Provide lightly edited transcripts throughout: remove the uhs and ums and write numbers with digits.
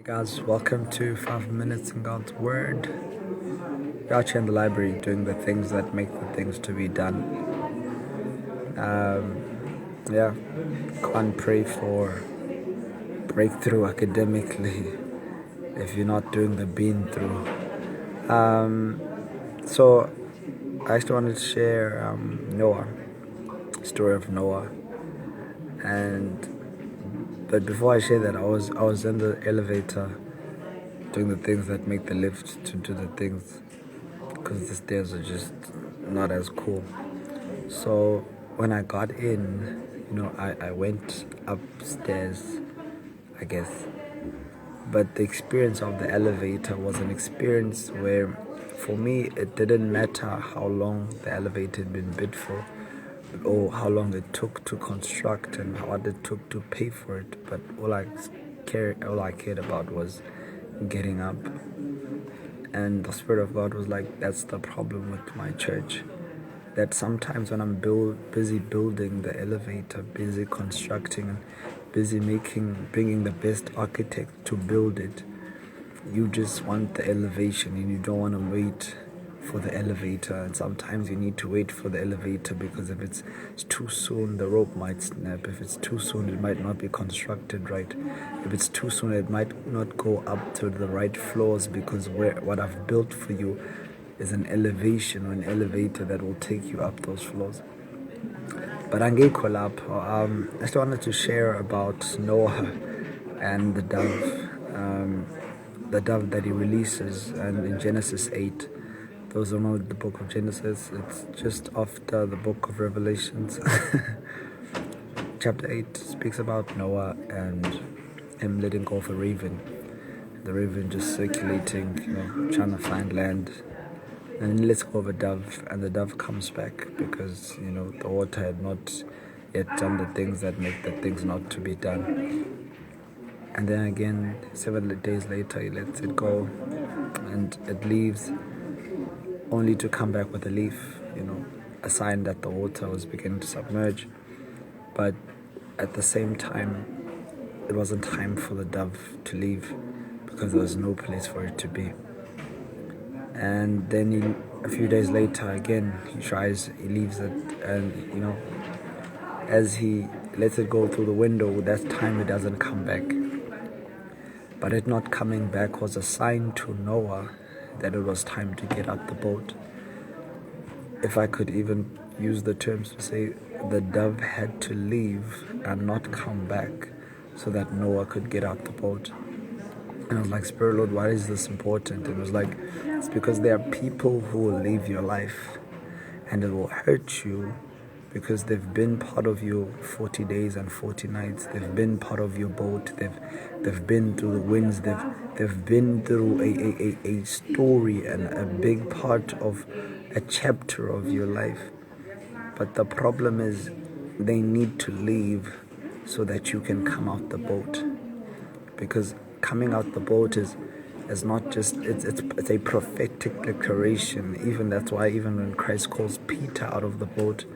Hey guys, welcome to 5 Minutes in God's Word. We're out here in the library doing the things that make the things to be done. Yeah, can't pray for breakthrough academically if you're not doing the being through. So, I actually wanted to share Noah, story of Noah, but before I share that, I was in the elevator doing the things that make the lift to do the things because the stairs are just not as cool. So when I got in, I went upstairs, I guess. But the experience of the elevator was an experience where, for me, it didn't matter how long the elevator had been built for, or how long it took to construct and what it took to pay for it. But all I cared about was getting up. And the Spirit of God was like, that's the problem with my church. That sometimes when I'm busy building the elevator, busy constructing, and busy bringing the best architect to build it, you just want the elevation and you don't want to wait for the elevator. And sometimes you need to wait for the elevator because if it's too soon, the rope might snap. If it's too soon, it might not be constructed right. If it's too soon, it might not go up to the right floors because what I've built for you is an elevation or an elevator that will take you up those floors. But angekho lapho, I just wanted to share about Noah and the dove that he releases, and in Genesis 8. Those who know the book of Genesis, it's just after the book of Revelations. Chapter 8 speaks about Noah and him letting go of a raven. The raven just circulating, trying to find land. And he lets go of a dove, and the dove comes back because, the water had not yet done the things that make the things not to be done. And then again, 7 days later, he lets it go, and it leaves, only to come back with a leaf, a sign that the water was beginning to submerge. But at the same time, it wasn't time for the dove to leave because there was no place for it to be. And then a few days later, again, he leaves it, and as he lets it go through the window, that time it doesn't come back. But it not coming back was a sign to Noah that it was time to get out the boat. If I could even use the terms to say, the dove had to leave and not come back so that Noah could get out the boat. And I was like, Spirit Lord, why is this important? And it was like, it's because there are people who will leave your life and it will hurt you because they've been part of your 40 days and 40 nights. They've been part of your boat. They've been through the winds. They've been through a story and a big part of a chapter of your life. But the problem is they need to leave so that you can come out the boat. Because coming out the boat is not just, it's a prophetic declaration. Even that's why even when Christ calls Peter out of the boat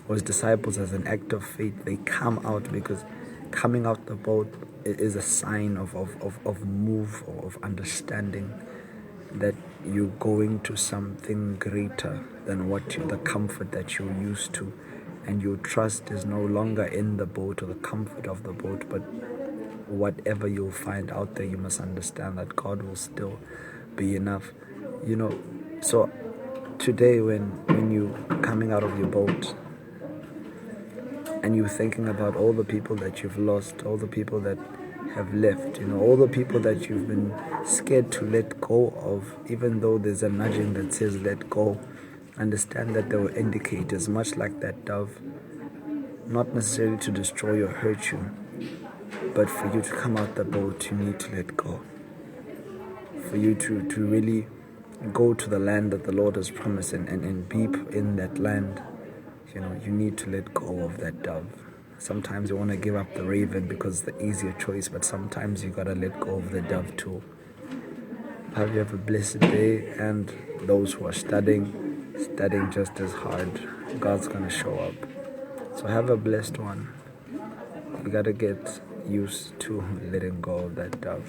or his disciples as an act of faith, they come out because coming out the boat is a sign of move or of understanding that you're going to something greater than the comfort that you're used to, and your trust is no longer in the boat or the comfort of the boat, but whatever you'll find out there, you must understand that God will still be enough. So today when you coming out of your boat and you're thinking about all the people that you've lost, all the people that have left, all the people that you've been scared to let go of, even though there's a nudging that says let go, understand that they were indicators, much like that dove, not necessarily to destroy or hurt you, but for you to come out the boat, you need to let go. For you to really go to the land that the Lord has promised and be in that land, you need to let go of that dove. Sometimes you want to give up the raven because it's the easier choice, but sometimes you got to let go of the dove too. Have you have a blessed day, and those who are studying just as hard. God's going to show up. So have a blessed one. You got to get used to letting go of that dove.